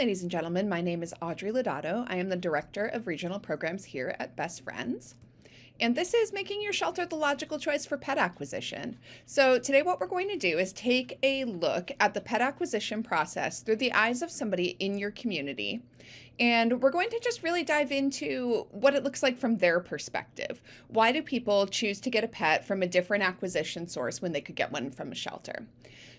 ladies and gentlemen. My name is Audrey Lodato. I am the Director of Regional Programs here at Best Friends. And this is making your shelter the logical choice for pet acquisition. So today what we're going to do is take a look at the pet acquisition process through the eyes of somebody in your community. And we're going to just really dive into what it looks like from their perspective. Why do people choose to get a pet from a different acquisition source when they could get one from a shelter?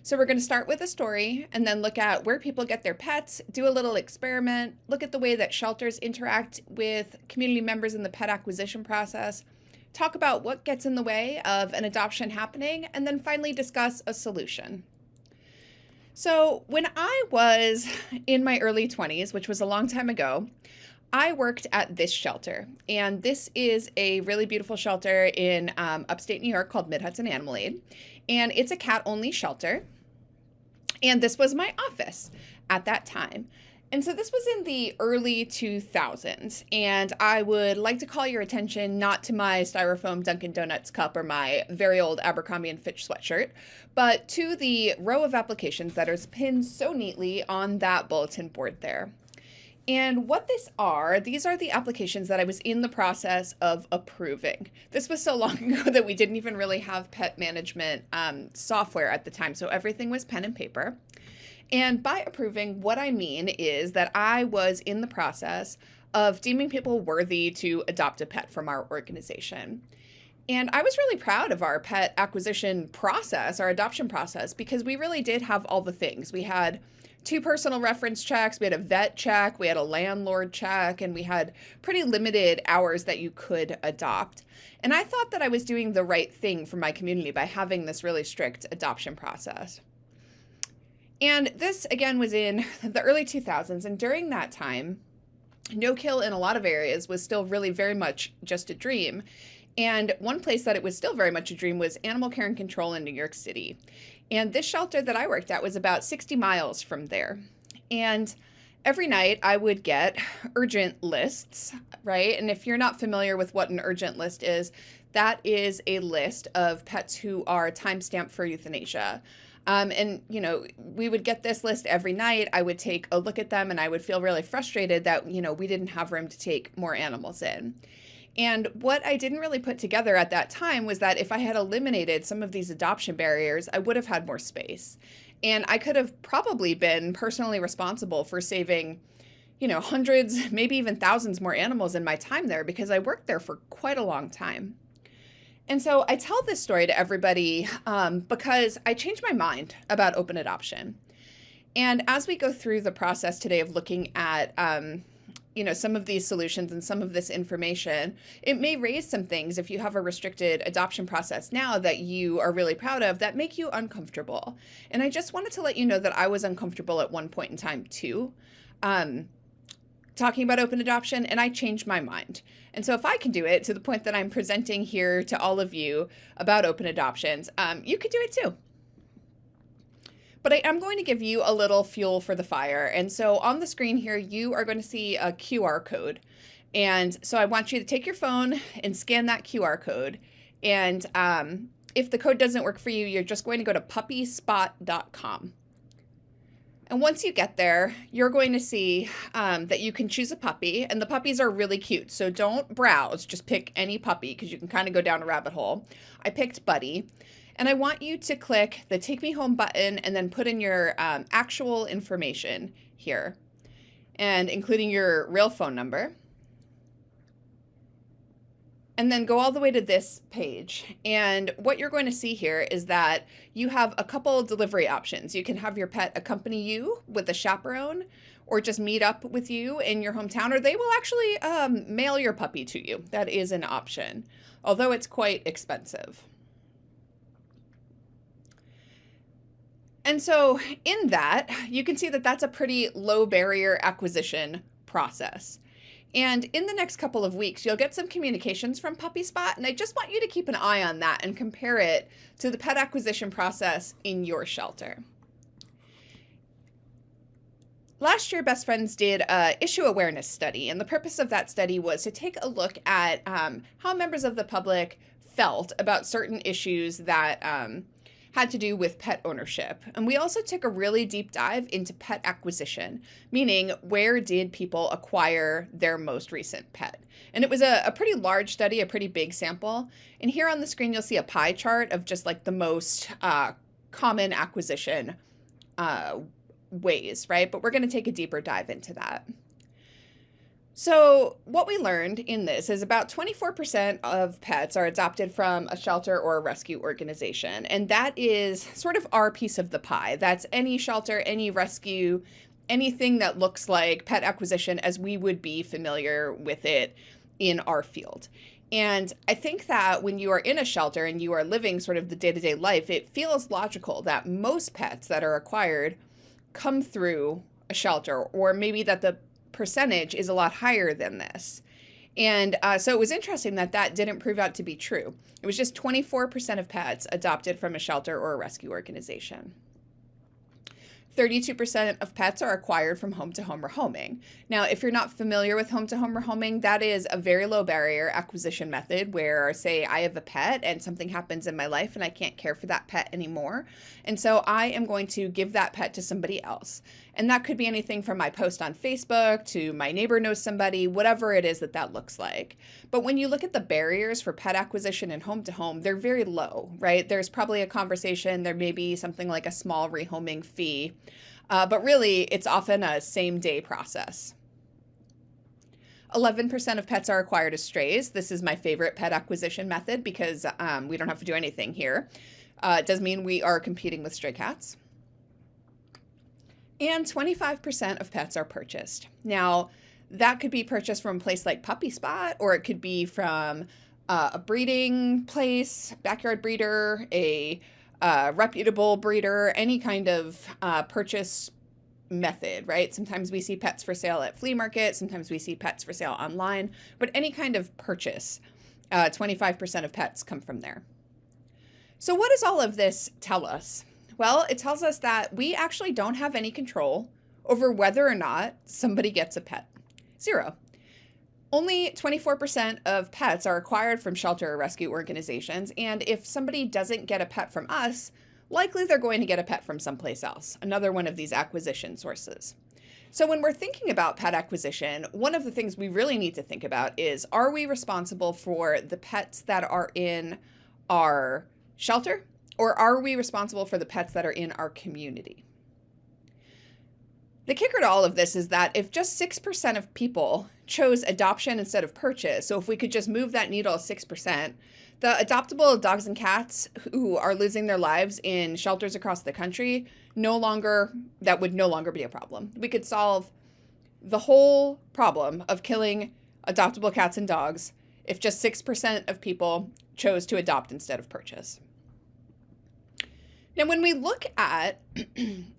So we're going to start with a story and then look at where people get their pets, do a little experiment, look at the way that shelters interact with community members in the pet acquisition process, talk about what gets in the way of an adoption happening, and then finally discuss a solution. So when I was in my early 20s, which was a long time ago, I worked at this shelter, and this is a really beautiful shelter in upstate New York called Mid-Hudson Animal Aid, and it's a cat-only shelter, and this was my office at that time. And so this was in the early 2000s, and I would like to call your attention not to my styrofoam Dunkin' Donuts cup or my very old Abercrombie & Fitch sweatshirt, but to the row of applications that are pinned so neatly on that bulletin board there. And what these are the applications that I was in the process of approving. This was so long ago that we didn't even really have pet management software at the time, so everything was pen and paper. And by approving, what I mean is that I was in the process of deeming people worthy to adopt a pet from our organization. And I was really proud of our pet acquisition process, our adoption process, because we really did have all the things. We had 2 personal reference checks, we had a vet check, we had a landlord check, and we had pretty limited hours that you could adopt. And I thought that I was doing the right thing for my community by having this really strict adoption process. And this, again, was in the early 2000s, and during that time, no-kill in a lot of areas was still really very much just a dream. And one place that it was still very much a dream was animal care and control in New York City. And this shelter that I worked at was about 60 miles from there. And every night I would get urgent lists, right? And if you're not familiar with what an urgent list is, that is a list of pets who are timestamped for euthanasia. And, we would get this list every night. I would take a look at them and I would feel really frustrated that, we didn't have room to take more animals in. And what I didn't really put together at that time was that if I had eliminated some of these adoption barriers, I would have had more space. And I could have probably been personally responsible for saving, hundreds, maybe even thousands more animals in my time there because I worked there for quite a long time. And so I tell this story to everybody because I changed my mind about open adoption. And as we go through the process today of looking at some of these solutions and some of this information, it may raise some things if you have a restricted adoption process now that you are really proud of that make you uncomfortable. And I just wanted to let you know that I was uncomfortable at one point in time too, talking about open adoption, and I changed my mind. And so if I can do it to the point that I'm presenting here to all of you about open adoptions, you could do it too. But I am going to give you a little fuel for the fire. And so on the screen here, you are going to see a QR code. And so I want you to take your phone and scan that QR code. And if the code doesn't work for you, you're just going to go to puppyspot.com. And once you get there, you're going to see that you can choose a puppy. And the puppies are really cute. So don't browse, just pick any puppy because you can kind of go down a rabbit hole. I picked Buddy. And I want you to click the Take Me Home button and then put in your actual information here, and including your real phone number. And then go all the way to this page. And what you're going to see here is that you have a couple delivery options. You can have your pet accompany you with a chaperone, or just meet up with you in your hometown, or they will actually mail your puppy to you. That is an option, although it's quite expensive. And so in that, you can see that that's a pretty low barrier acquisition process. And in the next couple of weeks, you'll get some communications from PuppySpot, and I just want you to keep an eye on that and compare it to the pet acquisition process in your shelter. Last year, Best Friends did an issue awareness study, and the purpose of that study was to take a look at how members of the public felt about certain issues that had to do with pet ownership. And we also took a really deep dive into pet acquisition, meaning where did people acquire their most recent pet? And it was a pretty large study, a pretty big sample. And here on the screen, you'll see a pie chart of just like the most common acquisition ways, right? But we're going to take a deeper dive into that. So what we learned in this is about 24% of pets are adopted from a shelter or a rescue organization. And that is sort of our piece of the pie. That's any shelter, any rescue, anything that looks like pet acquisition as we would be familiar with it in our field. And I think that when you are in a shelter and you are living sort of the day-to-day life, it feels logical that most pets that are acquired come through a shelter, or maybe that the percentage is a lot higher than this. And so it was interesting that that didn't prove out to be true. It was just 24% of pets adopted from a shelter or a rescue organization. 32% of pets are acquired from home-to-home rehoming. Now, if you're not familiar with home-to-home rehoming, that is a very low barrier acquisition method where, say, I have a pet and something happens in my life and I can't care for that pet anymore. And so I am going to give that pet to somebody else. And that could be anything from my post on Facebook to my neighbor knows somebody, whatever it is that looks like. But when you look at the barriers for pet acquisition and home-to-home, they're very low, right? There's probably a conversation, there may be something like a small rehoming fee. But really, it's often a same-day process. 11% of pets are acquired as strays. This is my favorite pet acquisition method because we don't have to do anything here. It does mean we are competing with stray cats. And 25% of pets are purchased. Now, that could be purchased from a place like Puppy Spot, or it could be from a breeding place, backyard breeder, a reputable breeder, any kind of purchase method, right? Sometimes we see pets for sale at flea market, sometimes we see pets for sale online, but any kind of purchase, 25% of pets come from there. So what does all of this tell us? Well, it tells us that we actually don't have any control over whether or not somebody gets a pet. Zero. Only 24% of pets are acquired from shelter or rescue organizations, and if somebody doesn't get a pet from us, likely they're going to get a pet from someplace else, another one of these acquisition sources. So when we're thinking about pet acquisition, one of the things we really need to think about is, are we responsible for the pets that are in our shelter, or are we responsible for the pets that are in our community? The kicker to all of this is that if just 6% of people chose adoption instead of purchase, so if we could just move that needle 6%, the adoptable dogs and cats who are losing their lives in shelters across the country, that would no longer be a problem. We could solve the whole problem of killing adoptable cats and dogs if just 6% of people chose to adopt instead of purchase. Now, when we look at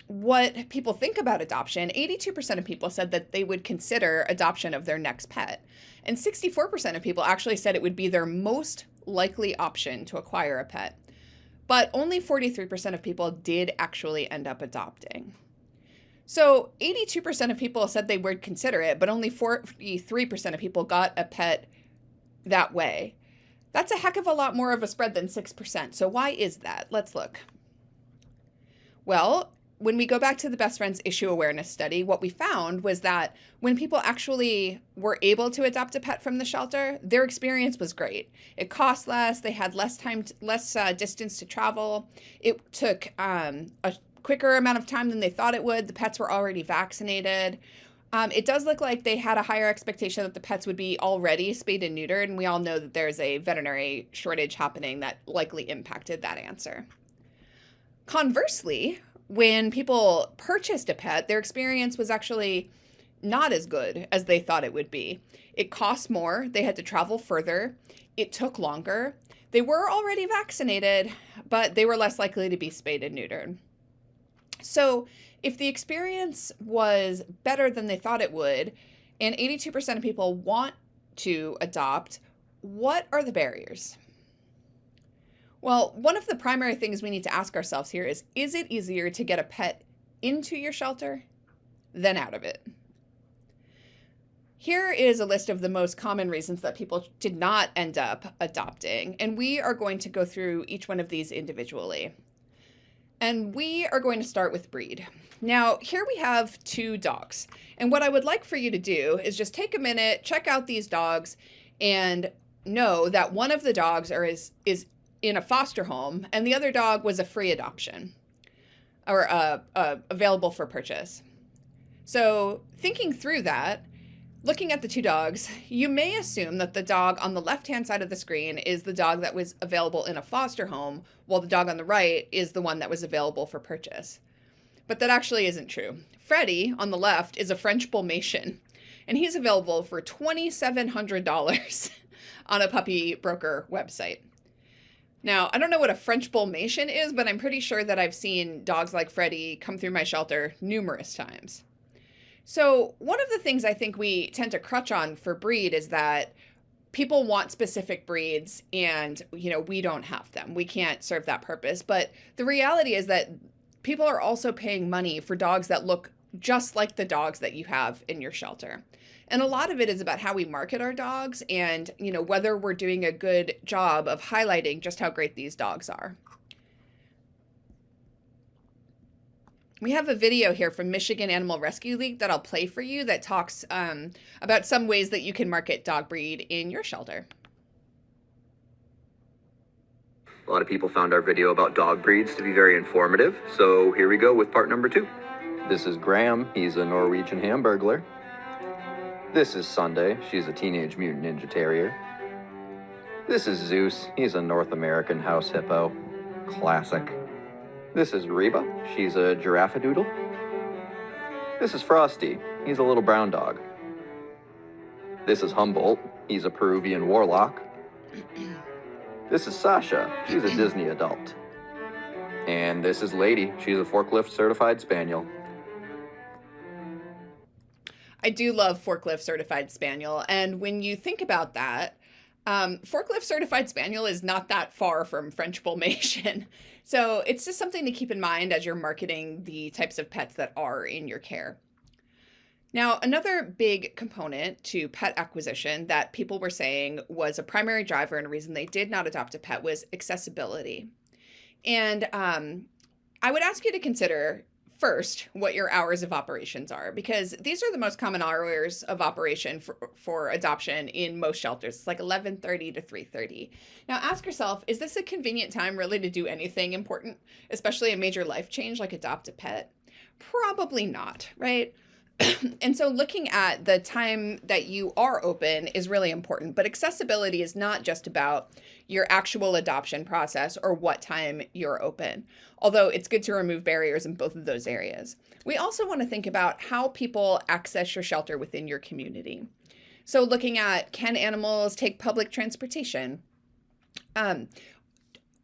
what people think about adoption, 82% of people said that they would consider adoption of their next pet. And 64% of people actually said it would be their most likely option to acquire a pet. But only 43% of people did actually end up adopting. So 82% of people said they would consider it, but only 43% of people got a pet that way. That's a heck of a lot more of a spread than 6%. So why is that? Let's look. Well, when we go back to the Best Friends issue awareness study, what we found was that when people actually were able to adopt a pet from the shelter, their experience was great. It cost less, they had less distance to travel. It took a quicker amount of time than they thought it would. The pets were already vaccinated. It does look like they had a higher expectation that the pets would be already spayed and neutered, and we all know that there's a veterinary shortage happening that likely impacted that answer. Conversely, when people purchased a pet, their experience was actually not as good as they thought it would be. It cost more, they had to travel further, it took longer, they were already vaccinated, but they were less likely to be spayed and neutered. So if the experience was better than they thought it would, and 82% of people want to adopt, what are the barriers? Well, one of the primary things we need to ask ourselves here is it easier to get a pet into your shelter than out of it? Here is a list of the most common reasons that people did not end up adopting, and we are going to go through each one of these individually. And we are going to start with breed. Now, here we have 2 dogs. And what I would like for you to do is just take a minute, check out these dogs, and know that one of the dogs is in a foster home and the other dog was a free adoption or available for purchase. So thinking through that, looking at the 2 dogs, you may assume that the dog on the left-hand side of the screen is the dog that was available in a foster home, while the dog on the right is the one that was available for purchase. But that actually isn't true. Freddie, on the left, is a French Dalmatian, and he's available for $2,700 on a puppy broker website. Now, I don't know what a French Dalmatian is, but I'm pretty sure that I've seen dogs like Freddie come through my shelter numerous times. So one of the things I think we tend to crutch on for breed is that people want specific breeds and, we don't have them. We can't serve that purpose. But the reality is that people are also paying money for dogs that look just like the dogs that you have in your shelter. And a lot of it is about how we market our dogs and, whether we're doing a good job of highlighting just how great these dogs are. We have a video here from Michigan Animal Rescue League that I'll play for you that talks about some ways that you can market dog breed in your shelter. A lot of people found our video about dog breeds to be very informative, so here we go with part number 2. This is Graham. He's a Norwegian Hamburglar. This is Sunday. She's a Teenage Mutant Ninja Terrier. This is Zeus. He's a North American House Hippo. Classic. This is Reba. She's a Giraffe-a-doodle. This is Frosty. He's a little brown dog. This is Humboldt. He's a Peruvian Warlock. This is Sasha. She's a Disney adult. And this is Lady. She's a forklift certified spaniel. I do love forklift certified spaniel. And when you think about that, forklift certified spaniel is not that far from French Dalmatian. So it's just something to keep in mind as you're marketing the types of pets that are in your care. Now, another big component to pet acquisition that people were saying was a primary driver and a reason they did not adopt a pet was accessibility. And I would ask you to consider first what your hours of operations are, because these are the most common hours of operation for adoption in most shelters. It's like 11:30 to 3:30. Now ask yourself, is this a convenient time really to do anything important, especially a major life change like adopt a pet? Probably not, right? And so looking at the time that you are open is really important, but accessibility is not just about your actual adoption process or what time you're open, although it's good to remove barriers in both of those areas. We also want to think about how people access your shelter within your community. So looking at, can animals take public transportation?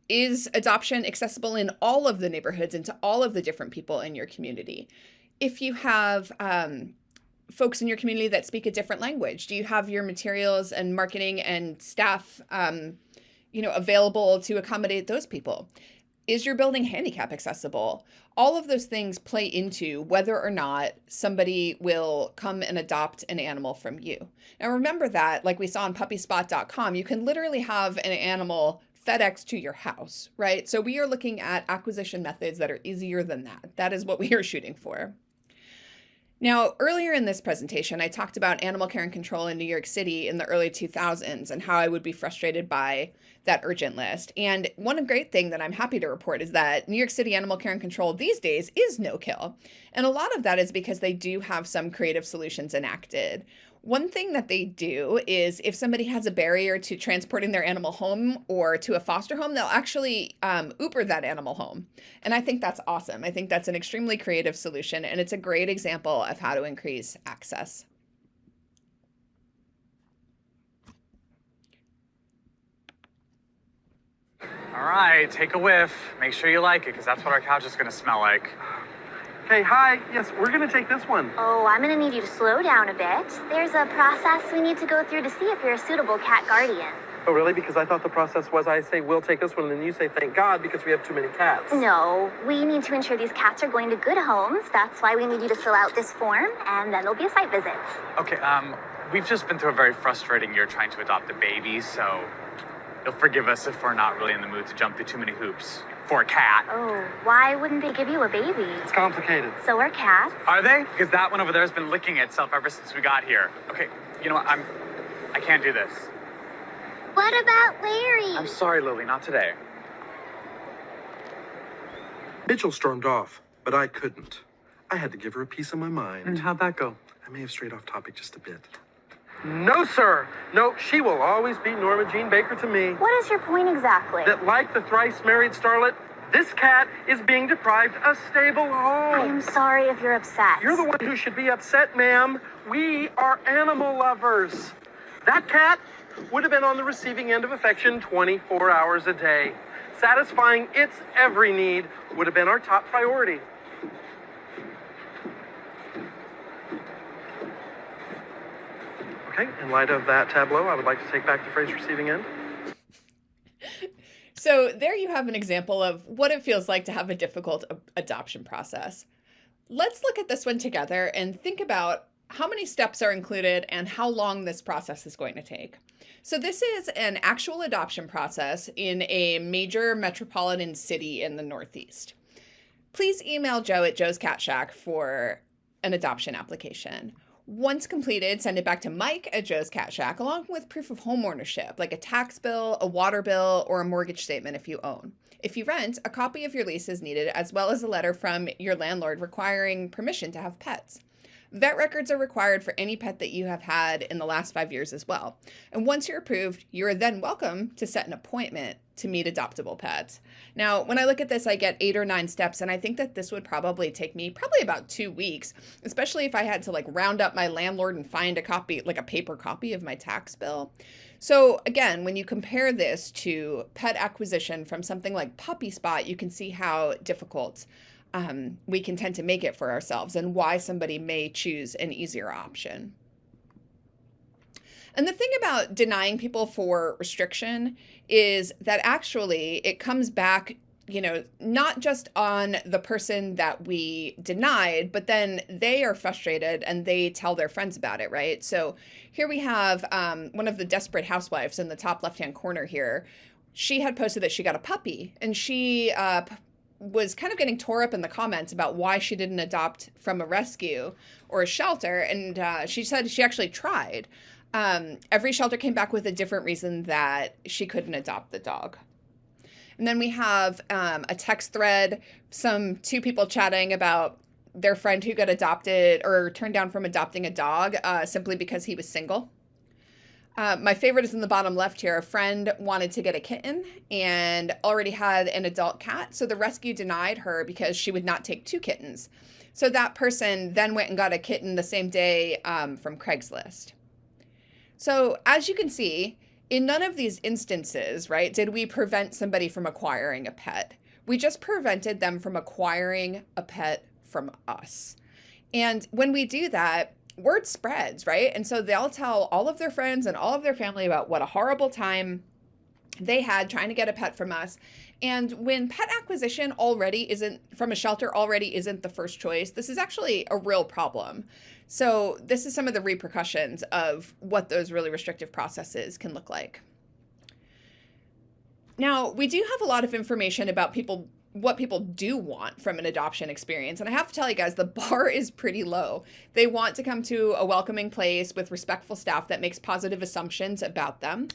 Is adoption accessible in all of the neighborhoods and to all of the different people in your community? If you have folks in your community that speak a different language, do you have your materials and marketing and staff, available to accommodate those people? Is your building handicap accessible? All of those things play into whether or not somebody will come and adopt an animal from you. Now remember that, like we saw on puppyspot.com, you can literally have an animal FedEx to your house, right? So we are looking at acquisition methods that are easier than that. That is what we are shooting for. Now, earlier in this presentation, I talked about animal care and control in New York City in the early 2000s and how I would be frustrated by that urgent list. And one great thing that I'm happy to report is that New York City animal care and control these days is no-kill. And a lot of that is because they do have some creative solutions enacted. One thing that they do is if somebody has a barrier to transporting their animal home or to a foster home, they'll actually Uber that animal home. And I think that's awesome. I think that's an extremely creative solution, and it's a great example of how to increase access. All right, take a whiff. Make sure you like it, because that's what our couch is going to smell like. Hey, hi. Yes, we're going to take this one. Oh, I'm going to need you to slow down a bit. There's a process we need to go through to see if you're a suitable cat guardian. Oh, really? Because I thought the process was I say, we'll take this one, and then you say, thank God, because we have too many cats. No, we need to ensure these cats are going to good homes. That's why we need you to fill out this form, and then there'll be a site visit. Okay, we've just been through a very frustrating year trying to adopt a baby, so you'll forgive us if we're not really in the mood to jump through too many hoops. for a cat. Oh, why wouldn't they give you a baby? It's complicated. So are cats. Are they? Because that one over there has been licking itself ever since we got here. Okay, you know what? I can't do this. What about Larry? I'm sorry, Lily, not today. Mitchell stormed off, but I couldn't. I had to give her a piece of my mind. And how'd that go? I may have strayed off topic just a bit. No, sir. No, she will always be Norma Jean Baker to me. What is your point exactly? That, like the thrice-married starlet, this cat is being deprived a stable home. I'm sorry if you're upset. You're the one who should be upset, ma'am. We are animal lovers. That cat would have been on the receiving end of affection 24 hours a day. Satisfying its every need would have been our top priority. Okay, in light of that tableau, I would like to take back the phrase receiving end. So there you have an example of what it feels like to have a difficult adoption process. Let's look at this one together and think about how many steps are included and how long this process is going to take. So this is an actual adoption process in a major metropolitan city in the Northeast. Please email Joe at Joe's Cat Shack for an adoption application. Once completed, send it back to Mike at Joe's Cat Shack along with proof of home ownership, like a tax bill, a water bill, or a mortgage statement if you own. If you rent, a copy of your lease is needed, as well as a letter from your landlord requiring permission to have pets. Vet records are required for any pet that you have had in the last 5 years as well. And once you're approved, you're then welcome to set an appointment to meet adoptable pets. Now, when I look at this, I get 8 or 9 steps, and I think that this would probably take me about 2 weeks, especially if I had to round up my landlord and find a copy, like a paper copy of my tax bill. So again, when you compare this to pet acquisition from something like Puppy Spot, you can see how difficult we can tend to make it for ourselves and why somebody may choose an easier option. And the thing about denying people for restriction is that actually it comes back, not just on the person that we denied, but then they are frustrated and they tell their friends about it, right? So here we have one of the desperate housewives in the top left-hand corner here. She had posted that she got a puppy, and she was kind of getting tore up in the comments about why she didn't adopt from a rescue or a shelter. And she said she actually tried. Every shelter came back with a different reason that she couldn't adopt the dog. And then we have a text thread, two people chatting about their friend who got adopted or turned down from adopting a dog simply because he was single. My favorite is in the bottom left here. A friend wanted to get a kitten and already had an adult cat, so the rescue denied her because she would not take 2 kittens. So that person then went and got a kitten the same day from Craigslist. So as you can see, in none of these instances, right, did we prevent somebody from acquiring a pet. We just prevented them from acquiring a pet from us. And when we do that, word spreads, right? And so they'll tell all of their friends and all of their family about what a horrible time they had trying to get a pet from us. And when pet acquisition from a shelter already isn't the first choice, this is actually a real problem. So this is some of the repercussions of what those really restrictive processes can look like. Now, we do have a lot of information about what people do want from an adoption experience. And I have to tell you guys, the bar is pretty low. They want to come to a welcoming place with respectful staff that makes positive assumptions about them.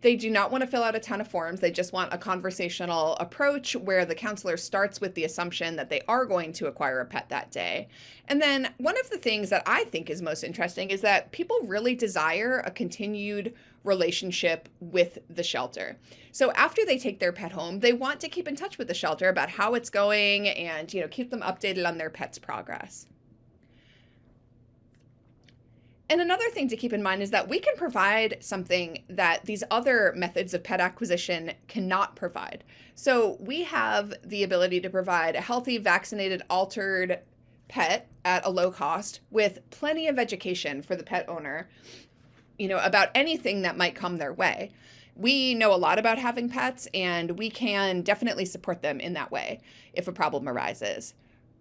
They do not want to fill out a ton of forms. They just want a conversational approach where the counselor starts with the assumption that they are going to acquire a pet that day. And then one of the things that I think is most interesting is that people really desire a continued relationship with the shelter. So after they take their pet home, they want to keep in touch with the shelter about how it's going and, keep them updated on their pet's progress. And another thing to keep in mind is that we can provide something that these other methods of pet acquisition cannot provide. So we have the ability to provide a healthy, vaccinated, altered pet at a low cost with plenty of education for the pet owner, about anything that might come their way. We know a lot about having pets, and we can definitely support them in that way if a problem arises.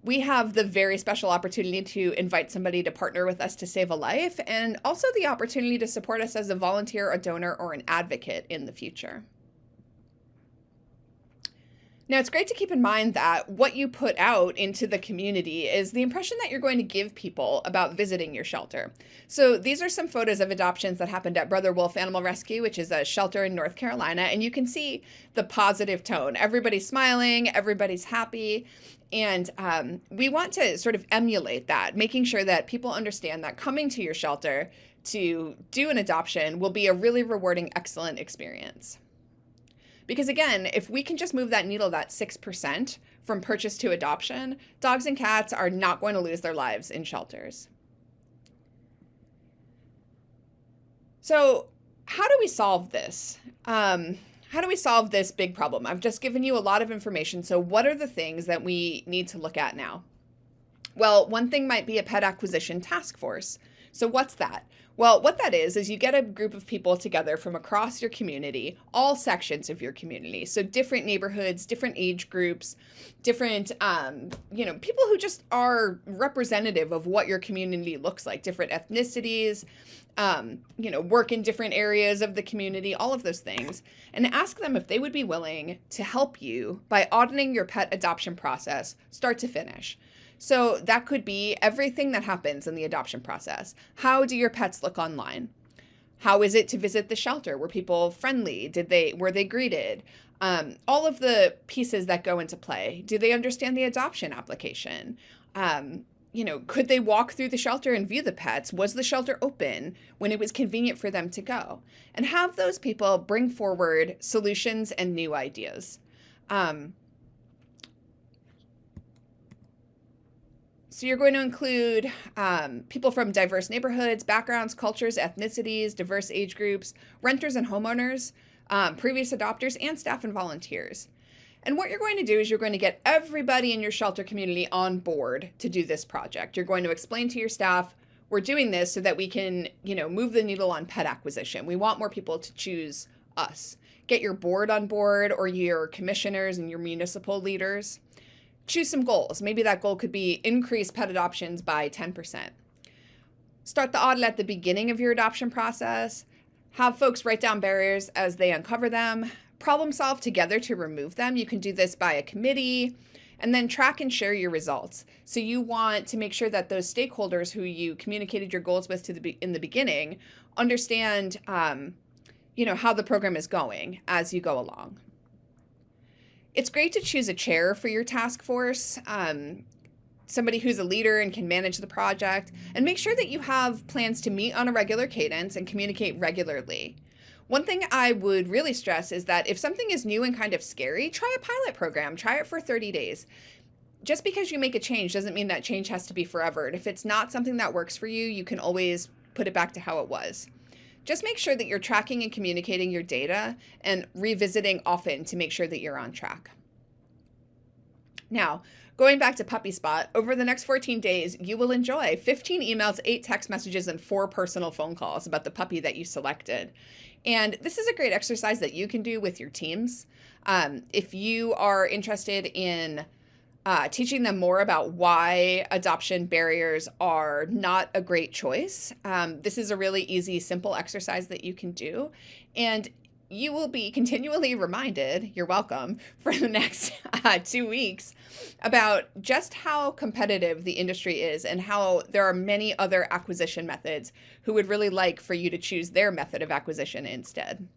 We have the very special opportunity to invite somebody to partner with us to save a life, and also the opportunity to support us as a volunteer, a donor, or an advocate in the future. Now, it's great to keep in mind that what you put out into the community is the impression that you're going to give people about visiting your shelter. So these are some photos of adoptions that happened at Brother Wolf Animal Rescue, which is a shelter in North Carolina, and you can see the positive tone. Everybody's smiling, everybody's happy, and we want to sort of emulate that, making sure that people understand that coming to your shelter to do an adoption will be a really rewarding, excellent experience. Because again, if we can just move that needle that 6% from purchase to adoption, dogs and cats are not going to lose their lives in shelters. So how do we solve this? How do we solve this big problem? I've just given you a lot of information. So what are the things that we need to look at now? Well, one thing might be a pet acquisition task force. So what's that? Well, what that is you get a group of people together from across your community, all sections of your community. So different neighborhoods, different age groups, different, people who just are representative of what your community looks like, different ethnicities, work in different areas of the community, all of those things, and ask them if they would be willing to help you by auditing your pet adoption process, start to finish. So that could be everything that happens in the adoption process. How do your pets look online? How is it to visit the shelter? Were people friendly? Were they greeted? All of the pieces that go into play. Do they understand the adoption application? Could they walk through the shelter and view the pets? Was the shelter open when it was convenient for them to go? And have those people bring forward solutions and new ideas. So you're going to include people from diverse neighborhoods, backgrounds, cultures, ethnicities, diverse age groups, renters and homeowners, previous adopters, and staff and volunteers. And what you're going to do is you're going to get everybody in your shelter community on board to do this project. You're going to explain to your staff, we're doing this so that we can, move the needle on pet acquisition. We want more people to choose us. Get your board on board or your commissioners and your municipal leaders. Choose some goals. Maybe that goal could be increase pet adoptions by 10%. Start the audit at the beginning of your adoption process. Have folks write down barriers as they uncover them. Problem solve together to remove them. You can do this by a committee, and then track and share your results. So you want to make sure that those stakeholders who you communicated your goals with in the beginning understand, how the program is going as you go along. It's great to choose a chair for your task force, somebody who's a leader and can manage the project, and make sure that you have plans to meet on a regular cadence and communicate regularly. One thing I would really stress is that if something is new and kind of scary, try a pilot program, try it for 30 days. Just because you make a change doesn't mean that change has to be forever. And if it's not something that works for you, you can always put it back to how it was. Just make sure that you're tracking and communicating your data and revisiting often to make sure that you're on track. Now, going back to Puppy Spot, over the next 14 days, you will enjoy 15 emails, 8 text messages, and 4 personal phone calls about the puppy that you selected. And this is a great exercise that you can do with your teams. If you are interested in teaching them more about why adoption barriers are not a great choice, this is a really easy, simple exercise that you can do. And you will be continually reminded, you're welcome, for the next 2 weeks about just how competitive the industry is and how there are many other acquisition methods who would really like for you to choose their method of acquisition instead.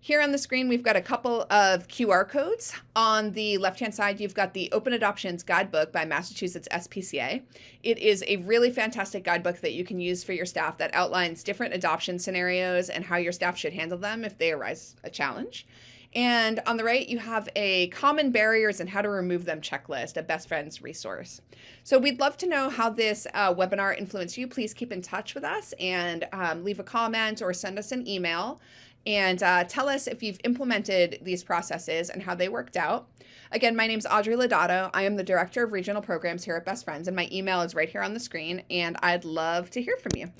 Here on the screen, we've got a couple of QR codes. On the left-hand side, you've got the Open Adoptions Guidebook by Massachusetts SPCA. It is a really fantastic guidebook that you can use for your staff that outlines different adoption scenarios and how your staff should handle them if they arise a challenge. And on the right, you have a common barriers and how to remove them checklist, a Best Friends resource. So we'd love to know how this webinar influenced you. Please keep in touch with us and leave a comment or send us an email. And tell us if you've implemented these processes and how they worked out. Again, my name's Audrey Lodato. I am the Director of Regional Programs here at Best Friends, and my email is right here on the screen, and I'd love to hear from you.